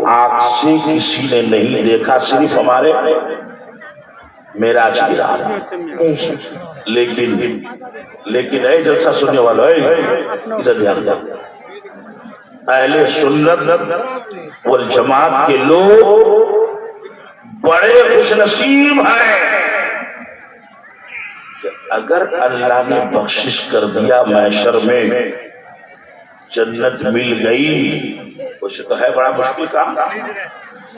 آنکھ سے کسی نے نہیں دیکھا، صرف ہمارے معراج کی رات۔ لیکن اے جلسہ سننے والا ادھر دھیان دو، اہل سنت والجماعت کے لوگ بڑے خوش نصیب ہیں کہ اگر اللہ نے بخشش کر دیا محشر میں جنت مل گئی، کچھ تو ہے بڑا مشکل کام تھا،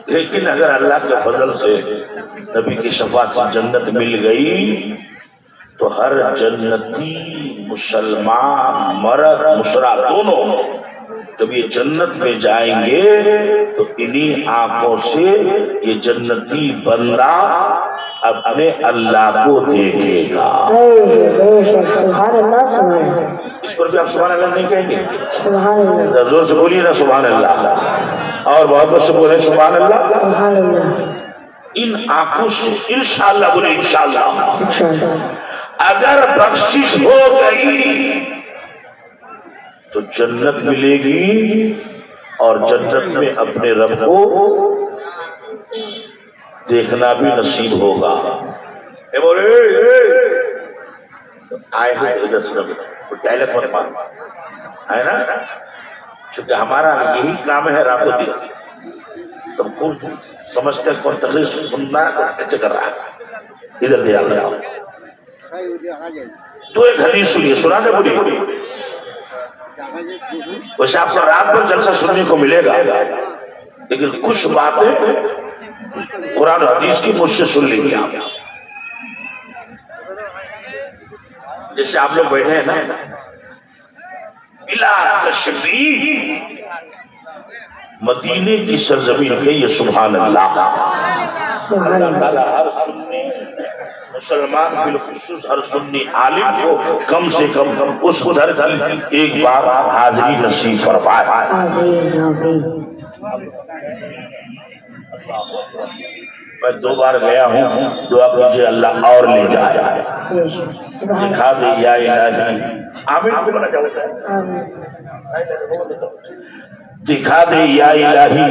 لیکن اگر اللہ کے فضل سے نبی کی شفاعت سے جنت مل گئی تو ہر جنتی مسلمان مرد مشرع دونوں جب یہ جنت میں جائیں گے تو انہی آنکھوں سے یہ جنتی بندہ اپنے اللہ کو دیکھے گا۔ سبحان اللہ سبحان اللہ۔ اس پر بھی آپ سبحان اللہ نہیں کہیں گے؟ سبحان اللہ۔ زور سے بولیے نا سبحان اللہ، اور محبت سے بولے سبحان اللہ۔ سبحان اللہ۔ ان آنکھوں سے انشاءاللہ بولے انشاءاللہ اگر بخشش ہو گئی تو جنت ملے گی، اور جنت میں اپنے رب کو دیکھنا بھی نصیب ہوگا۔ اے بولے آئے ہیں ادھر سے ڈائلیکٹ مت مار ہے نا، چونکہ ہمارا یہی کام ہے رات و دن، تم خوب سمجھتے کون تقریر سننا کیسے کر رہا ہے، ادھر دے آ تو ایک حدیث سنیے، سنا دے بولی ویسے آپ کو رات بھر جلسہ سننے کو ملے گا، لیکن کچھ باتیں قرآن و حدیث کی مجھ سے سن لیجیے آپ۔ جیسے آپ لوگ بیٹھے ہیں نا، بلا تشبیہ مدینے کی سرزمین کے یہ سبحان اللہ، اللہ تعالیٰ ہر سنی مسلمان بالخصوص ہر سنی عالم کو کم سے کم اس گھر کی ایک بار حاضری نصیب فرمائے۔ میں 2 بار گیا ہوں، دعا کیجیے اللہ اور لے جائے، دکھا دے یا الہی، آمین کو بنا چاہتا ہے، دکھا دے یا الہی،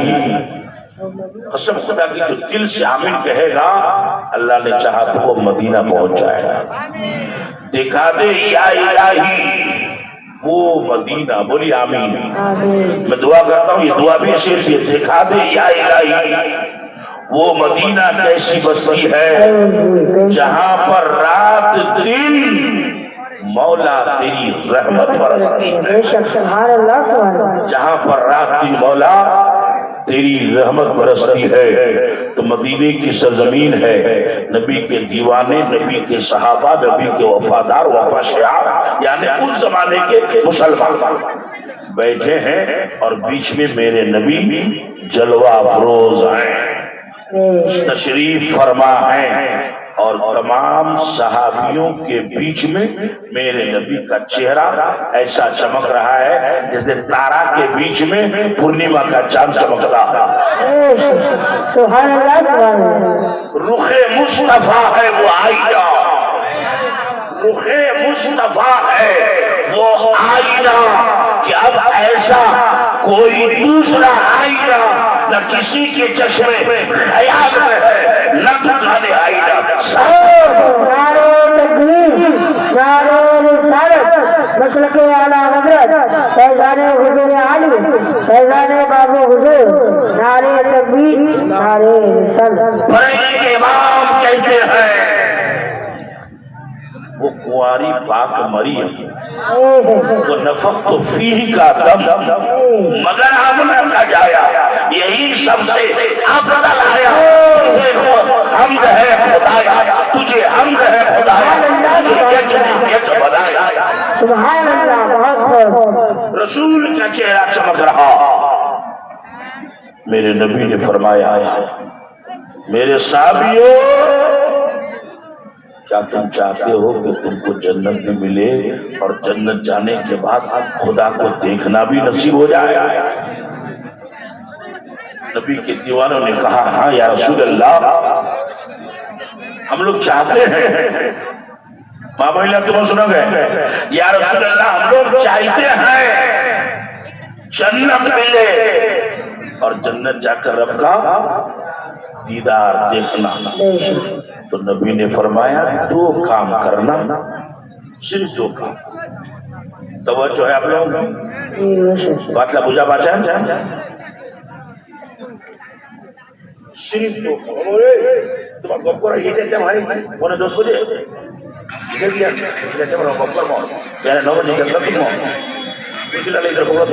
قسم خدا کی جو دل سے آمین کہے گا اللہ نے چاہا تو وہ مدینہ پہنچ جائے گا۔ دکھا دے یا الہی وہ مدینہ، بولی آمین۔ میں دعا کرتا ہوں، یہ دعا بھی صرف یہ دکھا دے یا الہی وہ مدینہ کیسی بستی ہے جہاں پر رات دن مولا تیری رحمت برستی ہے، جہاں پر رات دن مولا تیری رحمت برستی ہے۔ تو مدینے کی سرزمین ہے، نبی کے دیوانے، نبی کے صحابہ، نبی کے وفادار وفاشیار، یعنی اس زمانے کے مسلمان بیٹھے ہیں، اور بیچ میں میرے نبی جلوہ افروز ہیں، تشریف فرما ہیں، اور تمام صحابیوں کے بیچ میں میرے نبی کا چہرہ ایسا چمک رہا ہے جیسے تارا کے بیچ میں پورنیما کا چاند چمکتا ہے۔ سبحان اللہ سبحان اللہ۔ رخ مصطفیٰ ہے وہ آئینہ، رخ مصطفیٰ ہے وہ آئینہ کہ اب ایسا کوئی دوسرا آئینہ نہ کسی کے چشمے خیال میں ہے، نہ دکھانے آئینہ۔ نعرہ تکبیر، نعرہ رسالت، مسلک اعلیٰ حضرت فیضان حضور علی، فیضان بابو حضور، نعرہ تکبیر، نعرہ رسالت۔ بریلی کے امام کہتے ہیں وہ کنواری پاک مریم، وہ نفخت فیہ کا دم، مگر ہم نہ کھا جایا، یہی سب سے افضل آیا، تجھے حمد ہے خدایا، تجھے حمد ہے خدایا، تجھے یک بنایا۔ سبحان اللہ، بہت خوب۔ رسول کا چہرہ چمک رہا، میرے نبی نے فرمایا میرے صحابیوں کیا تم چاہتے ہو کہ تم کو جنت بھی ملے اور جنت جانے کے بعد خدا کو دیکھنا بھی نصیب ہو جائے؟ نبی کے دیوانوں نے کہا ہاں یا رسول اللہ، ہم لوگ چاہتے ہیں۔ ماں بھائیلا تمہیں سنا گئے، یا رسول اللہ ہم لوگ چاہتے ہیں جنت ملے، اور جنت جا کر رب کا دیدار دیکھنا. تو نبی نے فرمایا 2 کام کرنا, صرف 2 کام. توجہ ہے آپ لوگوں کی بات کا بجا بچا صرف 2 তোমার গপ করা এটা একটা ভাই মনে দোষ বুঝে এটা কি এটা আমরা গপ করব যারা নবজি কথা তুমি পিছলা লেগে বলো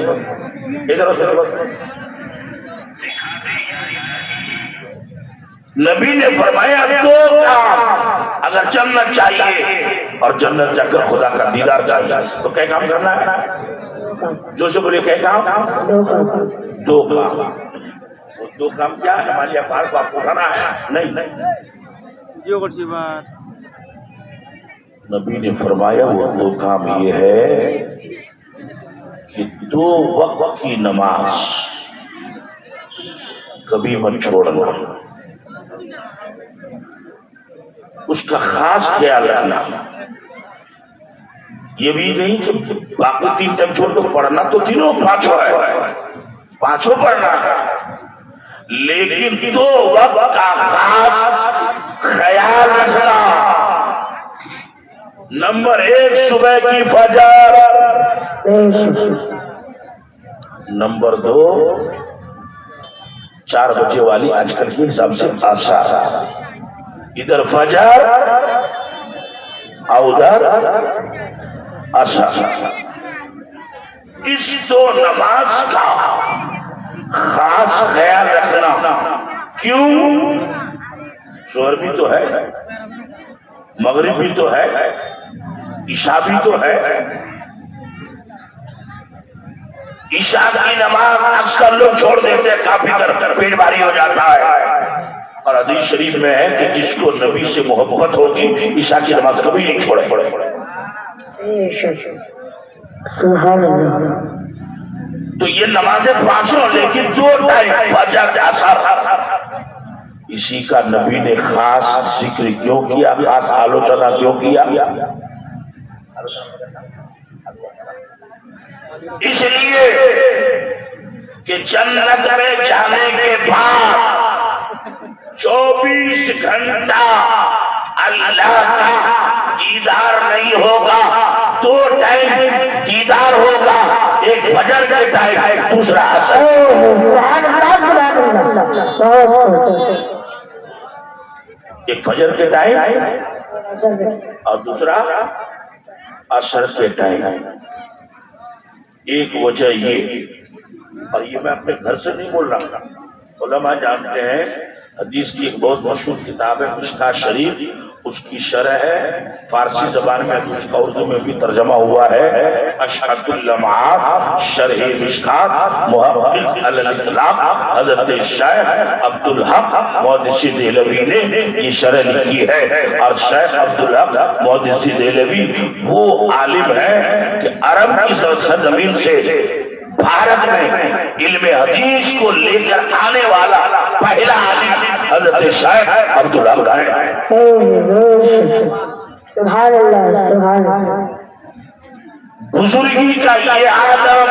এটারও সত্য नबी ने फरमाया 2 काम अगर जन्नत चाहिए और जन्नत जाकर खुदा का दीदार चाहिए तो क्या काम करना है? जो से बोले क्या काम? 2 काम. वो 2 काम क्या है? हमारे अखबार को आपको उठाना है? नहीं. नबी ने फरमाया वो 2 काम ये है कि 2 वक्त की नमाज कभी मत छोड़ना, उसका खास ख्याल रखना. ये भी नहीं कि बाकी 3 टाइम छोड़ दो, पढ़ना तो तीनों 5 है, 5 पढ़ना है, लेकिन 2 वक्त का खास ख्याल रखना. नंबर 1 सुबह की फजर, नंबर 2 4 बजे वाली आजकल के हिसाब से आसार, इधर फजर और उधर असर. इस 2 नमाज का खास ख्याल रखना. क्यों? जोहर भी तो है, मगरिब भी तो है, ईशा भी तो है. ईशा की नमाज अक्सर लोग छोड़ देते हैं, काफी कर पेट भारी हो जाता है. और हदीस शरीफ में है कि जिसको नबी से मोहब्बत होगी ईशा की नमाज कभी नहीं छोड़े. तो ये नमाजें 5 लेकिन 2 टाइम फजर असर. इसी का नबी ने खास जिक्र क्यों किया, खास आलोचना क्यों किया? इसलिए कि जन्नत में जाने के बाद 24 घंटा अल्लाह का दीदार नहीं होगा. 2 टाइम दीदार होगा, एक फजर के टाइम, दूसरा असर. एक फजर के टाइम और दूसरा असर के टाइम. एक वजह ये, और ये मैं अपने घर से नहीं बोल रहा, उलमा जानते हैं. हदीस की एक बहुत मशहूर किताब है मिशकात शरीफ, उसकी शरह है फारसी जबान में, उसका उर्दू में भी तर्जमा हुआ है. अशहदुल लम्हात शरह मिशकात मुहक्किक अल इतलाक हजरत शेख अब्दुल हक मुहद्दिसी देहलवी ने ये शरह लिखी है. और शेख अब्दुल हक मुहद्दिसी देहलवी वो आलिम है कि अरब की सरजमीन से भारत में इल्म हदीस को लेकर आने वाला पहला आलिम हजरत शेख अब्दुल हक है. सुभान अल्लाह, सुभान अल्लाह. बुजुर्गी का ये आदम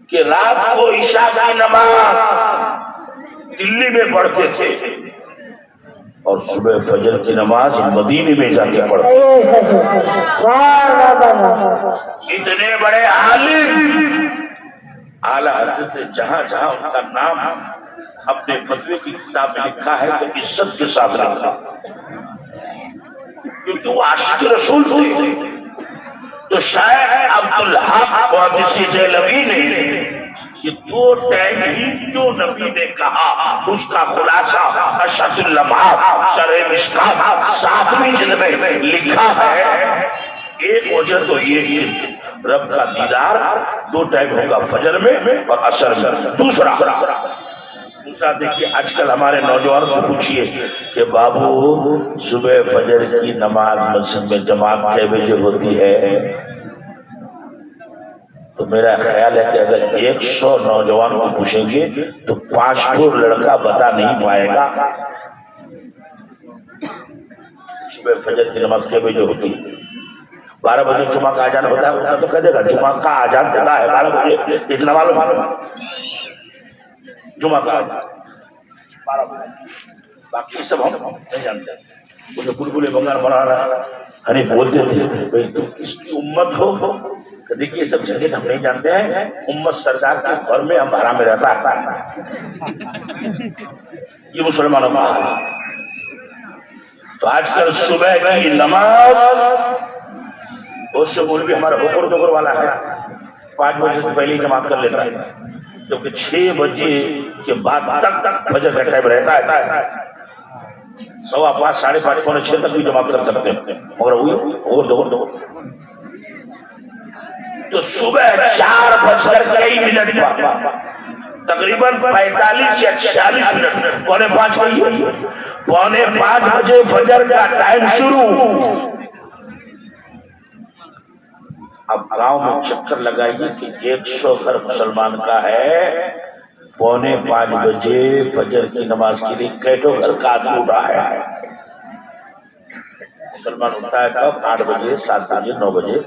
कि रात को ईशा की नमाज दिल्ली में पढ़ते थे और सुबह फजर की नमाज मदीने में जाके पढ़ते. इतने बड़े आलिम आला हजरत ने जहां जहां उनका नाम अपने फतवे की किताब में लिखा है तो इज्जत के साथ लिखा, क्योंकि वो आशिक रसूल थे. तो शेख अब्दुल हक मुहद्दिसी देहलवी ने ये 2 टाइम ही जो नबी ने कहा उसका खुलासा अशहदुल लम्हात शरह मिशकात 7वीं जिल्द में लिखा है. एक वजह तो ये कि रब का दीदार 2 टाइम होगा, फजर में और असर में. दूसरा देखिए, आजकल हमारे नौजवान से पूछिए कि बाबू सुबह फजर की नमाज मस्जिद में जमात कै बजे होती है? तो मेरा ख्याल है कि अगर 100 नौजवान को पूछेंगे तो 5 लड़का बता नहीं पाएगा सुबह फजर की नमाज कै बजे होती है. 12 बजे जुमा का आजान होता है, तो कह देगा जुमा का आजान होता है 12 बजे. इतना मालूम जुमा का 12 बजे, बाकी सब हम नहीं जानते। मुझे बुलबुल बंगाल मौलाना हनीफ बोलते थे, भाई तुम किसकी उम्मत हो? तो देखिए सब जगह हम नहीं जानते हैं, उम्मत सरदार के घर में अंबारा में रहता है, ये मुसलमानों का हाल है। तो आजकल सुबह की नमाज उससे मौलवी हमारा हुक्र दुकर वाला है, 5 बजे से पहले ही जमात कर लेता है, क्योंकि 6 बजे के बाद तक फजर का टाइम रहता है। 5:15, 5:30, पौने 6 तक भी जमात कर सकते हैं, मगर वही और दो तो सुबह 4 बजकर कई मिनट पर तकरीबन 45 या 46 मिनट, 4:45 बजे, 4:45 बजे फजर का टाइम शुरू। अब गांव में चक्कर लगाइए कि 100 घर मुसलमान का है, 4:45 बजे फजर की नमाज के लिए कैटो घर का आदमी उठा है। मुसलमान उठता है कब? 8 बजे, 7 बजे, 9 बजे,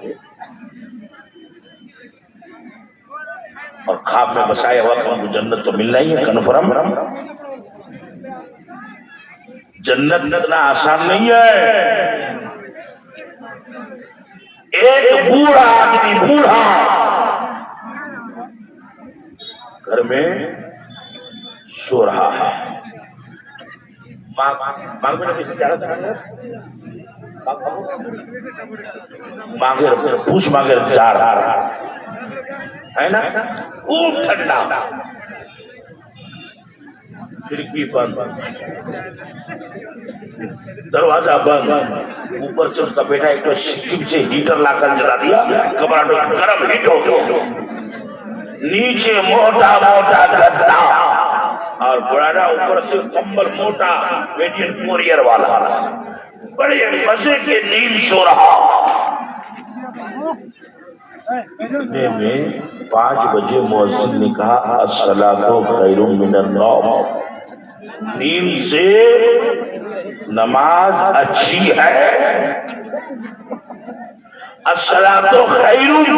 और ख्वाब में बसाया हुआ कि हमको जन्नत तो मिलना ही है, कन्फर्म। जन्नत इतना आसान नहीं है। एक बूढ़ा आदमी, बूढ़ा घर में सो रहा है, मांगे पूछ मांगे जा रहा है ना, खूब ठंडा, खिड़की बंद, दरवाजा बंद, ऊपर से उसका बेटा एक तो सिक्किम से हीटर लाकर जला दिया, कमरा गर्म हीट हो गया, नीचे मोटा मोटा गद्दा और बड़ा ऊपर से कंबल मोटा वेडियन कोरियर वाला, बड़े मजे के नींद सो रहा। इतने में 5 बजे मुअज्जिन ने कहा अस्सलातु खैरुम मिनन नौम, नींद से नमाज अच्छी है। अस्सलातु खैरुम,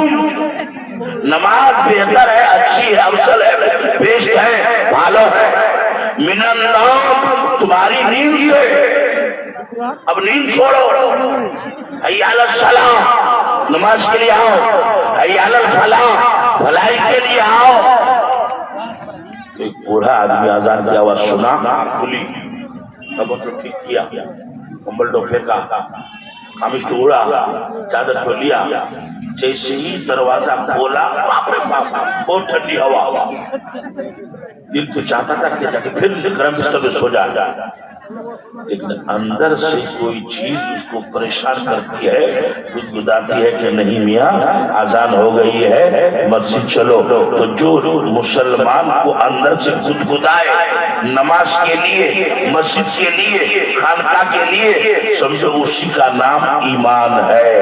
नमाज बेहतर है, अच्छी है, अफजल है, बेस्ट है, भालो है, मिनन नौम, तुम्हारी नींद से। अब नींद छोड़ो, हय्या अलस सलाह, नमाज के लिए आओ, हय्या अलल फलाह, भलाई के लिए आओ। एक बूढ़ा आदमी आजान की आवाज सुना, खुली, तब तो ठीक किया, कंबल तो फेंका, कामिज तो उड़ा, चादर तो लिया, जैसे ही दरवाजा खोला, बाप रे बाप, बहुत ठंडी हवा। दिल तो चाहता था कि जाके फिर गर्म बिस्तर पे सो जा, लेकिन अंदर से कोई चीज उसको परेशान करती है, गुदगुदाती है कि नहीं मियाँ आजान हो गई है, मस्जिद चलो। तो जो मुसलमान को अंदर से गुदगुदाए नमाज के लिए, मस्जिद के लिए, खानका के लिए, समझो उसी का नाम ईमान है।